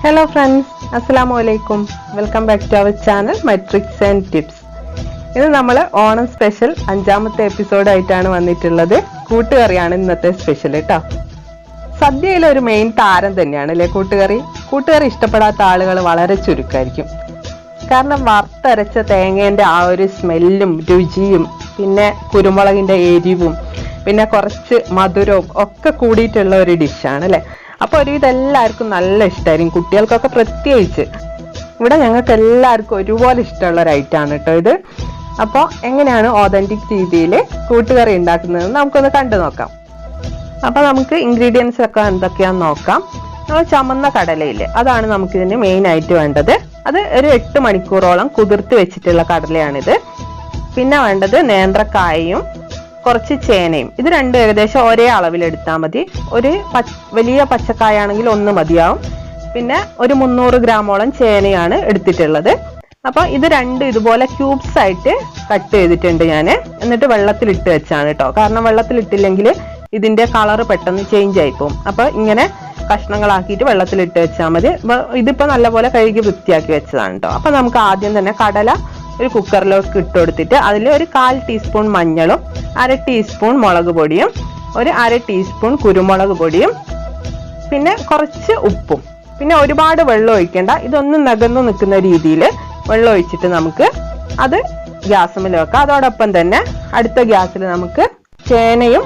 Hello friends, Assalamu alaikum. Welcome back to our channel, My Tricks and Tips. ഇത് നമ്മൾ Onam special 5ാമത്തെ episode ആയിട്ടാണ് വന്നിട്ടുള്ളത്. കൂട്ടുകറിയാണ് ഇന്നത്തെ സ്പെഷ്യൽ കേട്ടോ. സദ്യയിലെ ഒരു മെയിൻ താരം തന്നെയാണ് അല്ലേ കൂട്ടുകറി. കൂട്ടുകറി ഇഷ്ടപ്പെടാത്ത ആളുകൾ വളരെ ചുരുക്കമായിരിക്കും. കാരണം വറുത്തരച്ച തേങ്ങേൻ്റെ ആ ഒരു സ്മെല്ലും രുചിയും പിന്നെ കുരുമുളകിൻ്റെ എരിവും പിന്നെ കുറച്ച് മധുരവും ഒക്കെ കൂടിയിട്ടുള്ള ഒരു ഡിഷാണ് അല്ലേ. അപ്പോൾ ഒരുവിധം എല്ലാവർക്കും നല്ല ഇഷ്ടമായിരിക്കും, കുട്ടികൾക്കൊക്കെ പ്രത്യേകിച്ച്. ഇവിടെ ഞങ്ങൾക്ക് എല്ലാവർക്കും ഒരുപോലെ ഇഷ്ടമുള്ള ഒരു ഐറ്റമാണ് കേട്ടോ ഇത്. അപ്പോൾ എങ്ങനെയാണ് ഓതൻറ്റിക് രീതിയിൽ കൂട്ടുകറി ഉണ്ടാക്കുന്നതെന്ന് നമുക്കൊന്ന് കണ്ടു നോക്കാം. അപ്പോൾ നമുക്ക് ഇൻഗ്രീഡിയൻസ് ഒക്കെ എന്തൊക്കെയാണെന്ന് നോക്കാം. നമ്മൾ ചുമന്ന കടലയില്ലേ, അതാണ് നമുക്കിതിന് മെയിൻ ആയിട്ട് വേണ്ടത്. അത് ഒരു 8 മണിക്കൂറോളം കുതിർത്ത് വെച്ചിട്ടുള്ള കടലയാണിത്. പിന്നെ വേണ്ടത് നേന്ത്രക്കായയും കുറച്ച് ചേനയും. ഇത് രണ്ടും ഏകദേശം ഒരേ അളവിലെടുത്താൽ മതി. ഒരു വലിയ പച്ചക്കായ ആണെങ്കിൽ 1 മതിയാവും. പിന്നെ ഒരു 300 ഗ്രാമോളം ചേനയാണ് എടുത്തിട്ടുള്ളത്. അപ്പോൾ ഇത് രണ്ടും ഇതുപോലെ ക്യൂബ്സ് ആയിട്ട് കട്ട് ചെയ്തിട്ടുണ്ട് ഞാൻ. എന്നിട്ട് വെള്ളത്തിലിട്ട് വെച്ചാണ് കേട്ടോ. കാരണം വെള്ളത്തിലിട്ടില്ലെങ്കിൽ ഇതിന്റെ കളർ പെട്ടെന്ന് ചേഞ്ച് ആയിപ്പോവും. അപ്പോൾ ഇങ്ങനെ കഷ്ണങ്ങളാക്കിയിട്ട് വെള്ളത്തിലിട്ട് വെച്ചാൽ മതി. ഇതിപ്പോൾ നല്ലപോലെ കഴുകി വൃത്തിയാക്കി വെച്ചതാണ് കേട്ടോ. അപ്പോൾ നമുക്ക് ആദ്യം തന്നെ കടല ഒരു കുക്കറിലോട്ട് ഇട്ട് കൊടുത്തിട്ട് അതിൽ ഒരു 1/4 ടീസ്പൂൺ മഞ്ഞളും 1/2 ടീസ്പൂൺ മുളക് പൊടിയും ഒരു 1/2 ടീസ്പൂൺ കുരുമുളക് പൊടിയും പിന്നെ കുറച്ച് ഉപ്പും പിന്നെ ഒരുപാട് വെള്ളം ഒഴിക്കേണ്ട. ഇതൊന്നും നകന്നു നിൽക്കുന്ന രീതിയിൽ വെള്ളം ഒഴിച്ചിട്ട് നമുക്ക് അത് ഗ്യാസിൽ വെക്കാം. അതോടൊപ്പം തന്നെ അടുത്ത ഗ്യാസിൽ നമുക്ക് ചേനയും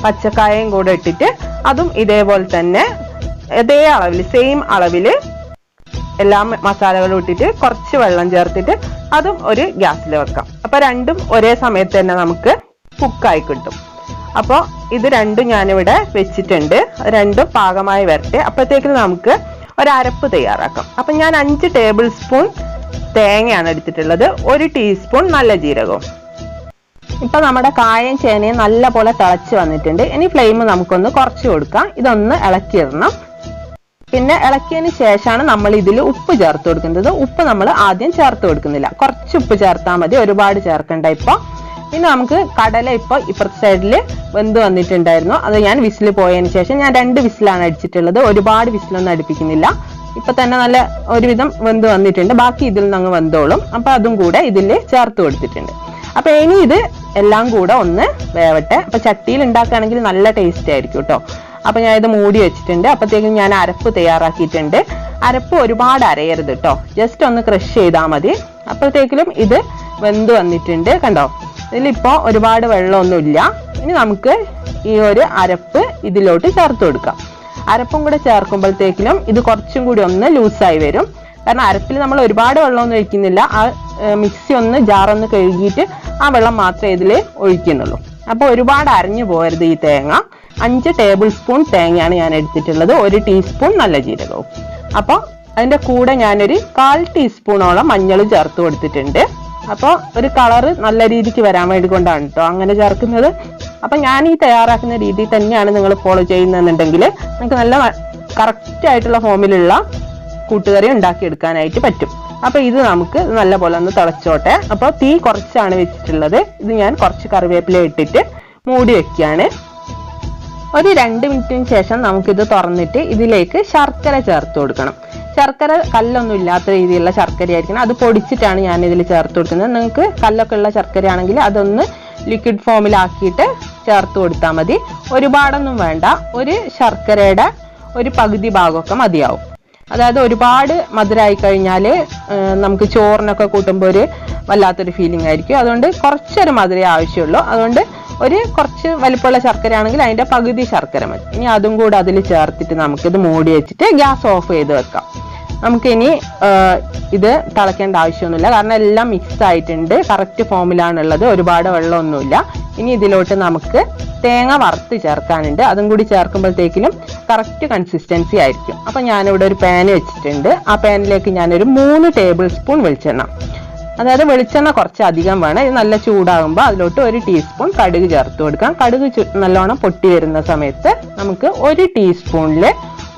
പച്ചക്കായയും കൂടെ ഇട്ടിട്ട് അതും ഇതേപോലെ തന്നെ അതേ അളവിൽ സെയിം അളവിൽ എല്ലാ മസാലകളും ഇട്ടിട്ട് കുറച്ച് വെള്ളം ചേർത്തിട്ട് അതും ഒരു ഗ്യാസിൽ വെക്കാം. അപ്പൊ രണ്ടും ഒരേ സമയത്ത് തന്നെ നമുക്ക് കുക്കായി കിട്ടും. അപ്പോൾ ഇത് രണ്ടും ഞാനിവിടെ വെച്ചിട്ടുണ്ട്. രണ്ടും പാകമായി വരട്ടെ. അപ്പോഴത്തേക്കും നമുക്ക് ഒരരപ്പ് തയ്യാറാക്കാം. അപ്പൊ ഞാൻ 5 ടേബിൾ സ്പൂൺ തേങ്ങയാണ് എടുത്തിട്ടുള്ളത്, 1 ടീസ്പൂൺ നല്ല ജീരകവും. ഇപ്പൊ നമ്മുടെ കായം ചേനയും നല്ല പോലെ തിളച്ച് വന്നിട്ടുണ്ട്. ഇനി ഫ്ലെയിം നമുക്കൊന്ന് കുറച്ച് കൊടുക്കാം. ഇതൊന്ന് ഇളക്കിയിടണം. പിന്നെ ഇളക്കിയതിന് ശേഷമാണ് നമ്മൾ ഇതിൽ ഉപ്പ് ചേർത്ത് കൊടുക്കുന്നത്. ഉപ്പ് നമ്മൾ ആദ്യം ചേർത്ത് കൊടുക്കുന്നില്ല, കുറച്ച് ഉപ്പ് ചേർത്താൽ മതി, ഒരുപാട് ചേർക്കണ്ട. ഇപ്പോൾ പിന്നെ നമുക്ക് കടല ഇപ്പോൾ ഇപ്പുറത്തെ സൈഡിൽ വെന്ത് വന്നിട്ടുണ്ടായിരുന്നു. അത് ഞാൻ വിസിൽ പോയതിന് ശേഷം ഞാൻ 2 വിസിലാണ് അടിച്ചിട്ടുള്ളത്, ഒരുപാട് വിസിലൊന്നും അടുപ്പിക്കുന്നില്ല. ഇപ്പൊ തന്നെ നല്ല ഒരുവിധം വെന്ത് വന്നിട്ടുണ്ട്. ബാക്കി ഇതിൽ നിന്ന് അങ്ങ് വെന്തോളും. അപ്പൊ അതും കൂടെ ഇതിൽ ചേർത്ത് കൊടുത്തിട്ടുണ്ട്. അപ്പൊ ഇനി ഇത് എല്ലാം കൂടെ ഒന്ന് വേവട്ടെ. അപ്പൊ ചട്ടിയിൽ ഉണ്ടാക്കുകയാണെങ്കിൽ നല്ല ടേസ്റ്റ് ആയിരിക്കും കേട്ടോ. അപ്പൊ ഞാൻ ഇത് മൂടി വെച്ചിട്ടുണ്ട്. അപ്പത്തേക്കും ഞാൻ അരപ്പ് തയ്യാറാക്കിയിട്ടുണ്ട്. അരപ്പ് ഒരുപാട് അരയരുത് കേട്ടോ, ജസ്റ്റ് ഒന്ന് ക്രഷ് ചെയ്താൽ മതി. അപ്പോഴത്തേക്കിലും ഇത് വെന്ത് വന്നിട്ടുണ്ട് കണ്ടോ. ഇതിലിപ്പോ ഒരുപാട് വെള്ളമൊന്നുമില്ല. ഇനി നമുക്ക് ഈ ഒരു അരപ്പ് ഇതിലോട്ട് ചേർത്ത് കൊടുക്കാം. അരപ്പും കൂടെ ചേർക്കുമ്പോഴത്തേക്കിലും ഇത് കുറച്ചും കൂടി ഒന്ന് ലൂസായി വരും. കാരണം അരപ്പിൽ നമ്മൾ ഒരുപാട് വെള്ളമൊന്നും ഒഴിക്കുന്നില്ല. ആ മിക്സി ഒന്ന് ജാറൊന്ന് കഴുകിയിട്ട് ആ വെള്ളം മാത്രമേ ഇതിൽ ഒഴിക്കുന്നുള്ളൂ. അപ്പോൾ ഒരുപാട് അരഞ്ഞു പോകരുത് ഈ തേങ്ങ. 5 ടേബിൾ സ്പൂൺ തേങ്ങയാണ് ഞാൻ എടുത്തിട്ടുള്ളത്, 1 ടീസ്പൂൺ നല്ല ജീരകവും. അപ്പോൾ അതിന്റെ കൂടെ ഞാനൊരു 1/4 ടീസ്പൂണോളം മഞ്ഞൾ ചേർത്ത് കൊടുത്തിട്ടുണ്ട്. അപ്പോൾ ഒരു കളറ് നല്ല രീതിക്ക് വരാൻ വേണ്ടി കൊണ്ടാണ് കേട്ടോ അങ്ങനെ ചേർക്കുന്നത്. അപ്പൊ ഞാൻ ഈ തയ്യാറാക്കുന്ന രീതി തന്നെയാണ് നിങ്ങൾ ഫോളോ ചെയ്യുന്നുണ്ടെങ്കിൽ നിങ്ങൾക്ക് നല്ല കറക്റ്റ് ആയിട്ടുള്ള ഫോമിലുള്ള കൂട്ടുകറി ഉണ്ടാക്കിയെടുക്കാനായിട്ട് പറ്റും. അപ്പൊ ഇത് നമുക്ക് നല്ലപോലെ ഒന്ന് തിളച്ചോട്ടെ. അപ്പോൾ തീ കുറച്ചാണ് വെച്ചിട്ടുള്ളത്. ഇത് ഞാൻ കുറച്ച് കറിവേപ്പില ഇട്ടിട്ട് മൂടി വെക്കുകയാണ്. ഒരു 2 മിനിറ്റിന് ശേഷം നമുക്കിത് തുറന്നിട്ട് ഇതിലേക്ക് ശർക്കര ചേർത്ത് കൊടുക്കണം. ശർക്കര കല്ലൊന്നും ഇല്ലാത്ത രീതിയിലുള്ള ശർക്കര ആയിരിക്കണം. അത് പൊടിച്ചിട്ടാണ് ഞാൻ ഇതിൽ ചേർത്ത് കൊടുക്കുന്നത്. നിങ്ങൾക്ക് കല്ലൊക്കെ ഉള്ള ശർക്കര ആണെങ്കിൽ അതൊന്ന് ലിക്വിഡ് ഫോമിലാക്കിയിട്ട് ചേർത്ത് കൊടുത്താൽ മതി. ഒരുപാടൊന്നും വേണ്ട, ഒരു ശർക്കരയുടെ ഒരു പകുതി ഭാഗമൊക്കെ മതിയാവും. അതായത് ഒരുപാട് മധുരമായി കഴിഞ്ഞാൽ നമുക്ക് ചോറിനൊക്കെ കൂട്ടുമ്പോൾ ഒരു വല്ലാത്തൊരു ഫീലിംഗ് ആയിരിക്കും. അതുകൊണ്ട് കുറച്ചൊരു മധുരം ആവശ്യമുള്ളൂ. അതുകൊണ്ട് ഒരു കുറച്ച് വലിപ്പമുള്ള ശർക്കര ആണെങ്കിൽ അതിന്റെ പകുതി ശർക്കര മതി. ഇനി അതും കൂടെ അതിൽ ചേർത്തിട്ട് നമുക്കിത് മൂടി വെച്ചിട്ട് ഗ്യാസ് ഓഫ് ചെയ്ത് വെക്കാം. നമുക്കിനി ഇത് തിളയ്ക്കേണ്ട ആവശ്യമൊന്നുമില്ല, കാരണം എല്ലാം മിക്സ് ആയിട്ടുണ്ട്, കറക്റ്റ് ഫോമിലാണുള്ളത്, ഒരുപാട് വെള്ളമൊന്നുമില്ല. ഇനി ഇതിലോട്ട് നമുക്ക് തേങ്ങ വറുത്ത് ചേർക്കാനുണ്ട്. അതും കൂടി ചേർക്കുമ്പോഴത്തേക്കിനും കറക്റ്റ് കൺസിസ്റ്റൻസി ആയിരിക്കും. അപ്പൊ ഞാനിവിടെ ഒരു പാൻ വെച്ചിട്ടുണ്ട്. ആ പാനിലേക്ക് ഞാനൊരു 3 ടേബിൾ സ്പൂൺ വെളിച്ചെണ്ണ, അതായത് വെളിച്ചെണ്ണ കുറച്ച് അധികം വേണം. ഇത് നല്ല ചൂടാകുമ്പോൾ അതിലോട്ട് 1 ടീസ്പൂൺ കടുക് ചേർത്ത് കൊടുക്കാം. കടുക് നല്ലോണം പൊട്ടി വരുന്ന സമയത്ത് നമുക്ക് 1 ടീസ്പൂണിൽ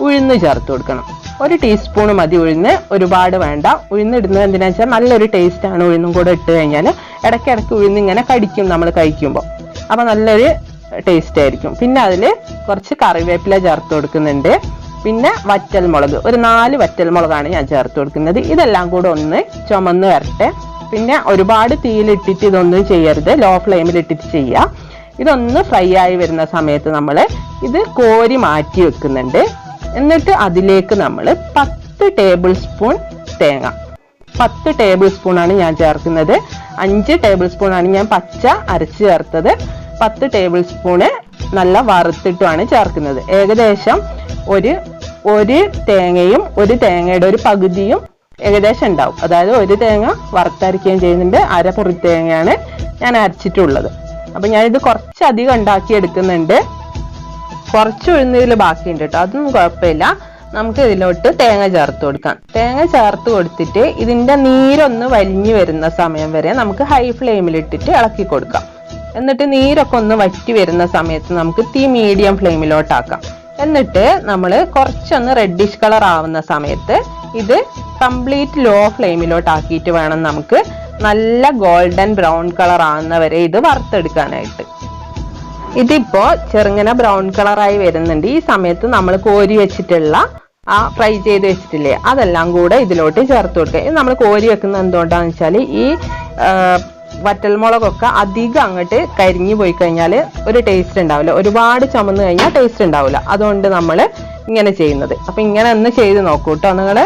ഉഴുന്ന് ചേർത്ത് കൊടുക്കണം. 1 ടീസ്പൂൺ മതി ഉഴുന്ന്, ഒരുപാട് വേണ്ട. ഉഴുന്നിടുന്നത് എന്തിനാ വെച്ചാൽ നല്ലൊരു ടേസ്റ്റ് ആണ്. ഉഴുന്നും കൂടെ ഇട്ട് കഴിഞ്ഞാൽ ഇടയ്ക്കിടയ്ക്ക് ഉഴുന്ന് ഇങ്ങനെ കടിക്കും നമ്മൾ കഴിക്കുമ്പോൾ. അപ്പൊ നല്ലൊരു ടേസ്റ്റ് ആയിരിക്കും. പിന്നെ അതിൽ കുറച്ച് കറിവേപ്പില ചേർത്ത് കൊടുക്കുന്നുണ്ട്. പിന്നെ വറ്റൽമുളക് ഒരു 4 വറ്റൽമുളകാണ് ഞാൻ ചേർത്ത് കൊടുക്കുന്നത്. ഇതെല്ലാം കൂടെ ഒന്ന് ചുമന്ന് വരട്ടെ. പിന്നെ ഒരുപാട് തീയിലിട്ടിട്ട് ഇതൊന്നും ചെയ്യരുത്, ലോ ഫ്ലെയിമിൽ ഇട്ടിട്ട് ചെയ്യുക. ഇതൊന്ന് ഫ്രൈ ആയി വരുന്ന സമയത്ത് നമ്മൾ ഇത് കോരി മാറ്റി വെക്കുന്നുണ്ട്. എന്നിട്ട് അതിലേക്ക് നമ്മൾ 10 ടേബിൾ സ്പൂൺ തേങ്ങ, 10 ടേബിൾ സ്പൂൺ ആണ് ഞാൻ ചേർക്കുന്നത്. 5 ടേബിൾ സ്പൂൺ ആണ് ഞാൻ പച്ച അരച്ച് ചേർത്തത്. 10 ടേബിൾ സ്പൂണ് നല്ല വറുത്തിട്ടുമാണ് ചേർക്കുന്നത്. ഏകദേശം ഒരു തേങ്ങയും ഒരു തേങ്ങയുടെ ഒരു പകുതിയും ഏകദേശം ഉണ്ടാവും. അതായത് ഒരു തേങ്ങ വറുത്തരയ്ക്കുകയും ചെയ്യുന്നുണ്ട്, അര പൊറി തേങ്ങയാണ് ഞാൻ അരച്ചിട്ടുള്ളത്. അപ്പൊ ഞാനിത് കുറച്ചധികം ഉണ്ടാക്കി എടുക്കുന്നുണ്ട്. കുറച്ച് ഉഴുന്നതിൽ ബാക്കിയുണ്ട് കേട്ടോ, അതൊന്നും കുഴപ്പമില്ല. നമുക്ക് ഇതിലോട്ട് തേങ്ങ ചേർത്ത് കൊടുക്കാം. തേങ്ങ ചേർത്ത് കൊടുത്തിട്ട് ഇതിന്റെ നീരൊന്ന് വലിഞ്ഞു വരുന്ന സമയം വരെ നമുക്ക് ഹൈ ഫ്ലെയിമിൽ ഇട്ടിട്ട് ഇളക്കി കൊടുക്കാം. എന്നിട്ട് നീരൊക്കെ ഒന്ന് വറ്റി വരുന്ന സമയത്ത് നമുക്ക് തീ മീഡിയം ഫ്ലെയിമിലോട്ടാക്കാം. എന്നിട്ട് നമ്മൾ കുറച്ചൊന്ന് റെഡിഷ് കളർ ആവുന്ന സമയത്ത് ഇത് കംപ്ലീറ്റ് ലോ ഫ്ലെയിമിലോട്ട് ആക്കിയിട്ട് വേണം നമുക്ക് നല്ല ഗോൾഡൻ ബ്രൗൺ കളർ ആവുന്നവരെ ഇത് വറുത്തെടുക്കാനായിട്ട്. ഇതിപ്പോ ചെറുങ്ങനെ ബ്രൗൺ കളറായി വരുന്നുണ്ട്. ഈ സമയത്ത് നമ്മൾ കോരി വെച്ചിട്ടുള്ള ആ ഫ്രൈ ചെയ്ത് വെച്ചിട്ടില്ലേ, അതെല്ലാം കൂടെ ഇതിലോട്ട് ചേർത്ത് കൊടുക്കുക. ഇത് നമ്മൾ കോരി വെക്കുന്നത് എന്തുകൊണ്ടാന്ന് വെച്ചാൽ ഈ വറ്റൽമുളകൊക്കെ അധികം അങ്ങോട്ട് കരിഞ്ഞു പോയി കഴിഞ്ഞാൽ ഒരു ടേസ്റ്റ് ഉണ്ടാവില്ല, ഒരുപാട് ചുമന്ന് കഴിഞ്ഞാൽ ടേസ്റ്റ് ഉണ്ടാവില്ല. അതുകൊണ്ട് നമ്മൾ ഇങ്ങനെ ചെയ്യുന്നത്. അപ്പൊ ഇങ്ങനെ ഒന്ന് ചെയ്ത് നോക്കൂ കേട്ടോ നിങ്ങൾ.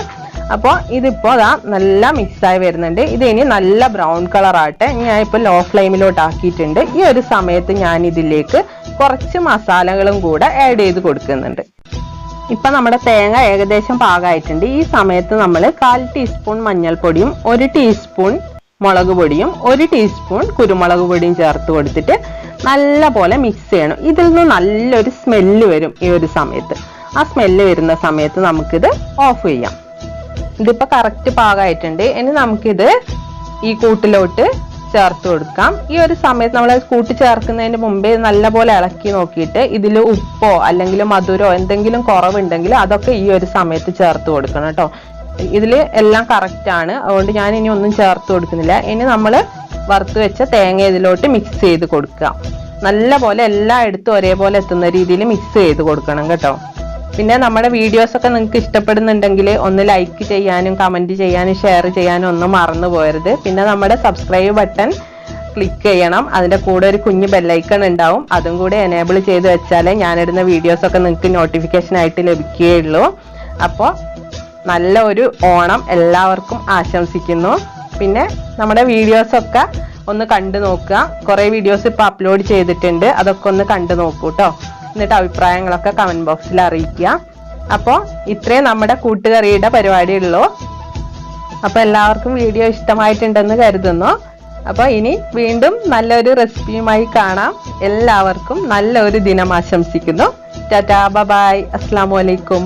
അപ്പോൾ ഇതിപ്പോ അതാ നല്ല മിക്സായി വരുന്നുണ്ട്. ഇത് ഇനി നല്ല ബ്രൗൺ കളർ ആട്ടെ. ഞാൻ ഇപ്പൊ ലോ ഫ്ലെയിമിലോട്ട് ആക്കിയിട്ടുണ്ട്. ഈ ഒരു സമയത്ത് ഞാൻ ഇതിലേക്ക് കുറച്ച് മസാലകളും കൂടെ ആഡ് ചെയ്ത് കൊടുക്കുന്നുണ്ട്. ഇപ്പൊ നമ്മുടെ തേങ്ങ ഏകദേശം പാകമായിട്ടുണ്ട്. ഈ സമയത്ത് നമ്മൾ 1/4 ടീസ്പൂൺ മഞ്ഞൾപ്പൊടിയും 1 ടീസ്പൂൺ മുളക് പൊടിയും 1 ടീസ്പൂൺ കുരുമുളക് പൊടിയും ചേർത്ത് കൊടുത്തിട്ട് നല്ല പോലെ മിക്സ് ചെയ്യണം. ഇതിൽ നിന്ന് നല്ലൊരു സ്മെല്ല് വരും ഈ ഒരു സമയത്ത്. ആ സ്മെല്ല് വരുന്ന സമയത്ത് നമുക്കിത് ഓഫ് ചെയ്യാം. ഇതിപ്പോ കറക്റ്റ് പാകമായിട്ടുണ്ട്. ഇനി നമുക്കിത് ഈ കൂട്ടിലോട്ട് ചേർത്ത് കൊടുക്കാം. ഈ ഒരു സമയത്ത് നമ്മൾ കൂട്ടി ചേർക്കുന്നതിന് മുമ്പേ നല്ലപോലെ ഇളക്കി നോക്കിയിട്ട് ഇതിൽ ഉപ്പോ അല്ലെങ്കിൽ മധുരോ എന്തെങ്കിലും കുറവുണ്ടെങ്കിൽ അതൊക്കെ ഈ ഒരു സമയത്ത് ചേർത്ത് കൊടുക്കണം കേട്ടോ. ഇതിൽ എല്ലാം കറക്റ്റ് ആണ്, അതുകൊണ്ട് ഞാൻ ഇനി ഒന്നും ചേർത്ത് കൊടുക്കുന്നില്ല. ഇനി നമ്മൾ വറുത്ത് വെച്ച തേങ്ങ ഇതിലോട്ട് മിക്സ് ചെയ്ത് കൊടുക്കുക. നല്ല പോലെ എല്ലായിടത്തും ഒരേപോലെ എത്തുന്ന രീതിയിൽ മിക്സ് ചെയ്ത് കൊടുക്കണം കേട്ടോ. പിന്നെ നമ്മുടെ വീഡിയോസ് ഒക്കെ നിങ്ങൾക്ക് ഇഷ്ടപ്പെടുന്നുണ്ടെങ്കിൽ ഒന്ന് ലൈക്ക് ചെയ്യാനും കമന്റ് ചെയ്യാനും ഷെയർ ചെയ്യാനും ഒന്നും മറന്നു പോകരുത്. പിന്നെ നമ്മുടെ സബ്സ്ക്രൈബ് ബട്ടൺ ക്ലിക്ക് ചെയ്യണം. അതിന്റെ കൂടെ ഒരു കുഞ്ഞു ബെല്ലൈക്കൺ ഉണ്ടാവും, അതും കൂടെ എനേബിൾ ചെയ്ത് വെച്ചാലേ ഞാനിടുന്ന വീഡിയോസ് ഒക്കെ നിങ്ങൾക്ക് നോട്ടിഫിക്കേഷൻ ആയിട്ട് ലഭിക്കുകയുള്ളൂ. അപ്പോൾ നല്ല ഒരു ഓണം എല്ലാവർക്കും ആശംസിക്കുന്നു. പിന്നെ നമ്മുടെ വീഡിയോസ് ഒക്കെ ഒന്ന് കണ്ടു നോക്കുക. കുറെ വീഡിയോസ് ഇപ്പൊ അപ്ലോഡ് ചെയ്തിട്ടുണ്ട്, അതൊക്കെ ഒന്ന് കണ്ടു നോക്കൂ കേട്ടോ. എന്നിട്ട് അഭിപ്രായങ്ങളൊക്കെ കമന്റ് ബോക്സിൽ അറിയിക്കുക. അപ്പോൾ ഇത്രയും നമ്മുടെ കൂട്ടുകറിയുടെ പരിപാടിയുള്ളൂ. അപ്പൊ എല്ലാവർക്കും വീഡിയോ ഇഷ്ടമായിട്ടുണ്ടെന്ന് കരുതുന്നു. അപ്പൊ ഇനി വീണ്ടും നല്ലൊരു റെസിപ്പിയുമായി കാണാം. എല്ലാവർക്കും നല്ലൊരു ദിനം ആശംസിക്കുന്നു. ടാറ്റാ, ബൈ, അസ്സലാമു അലൈക്കും.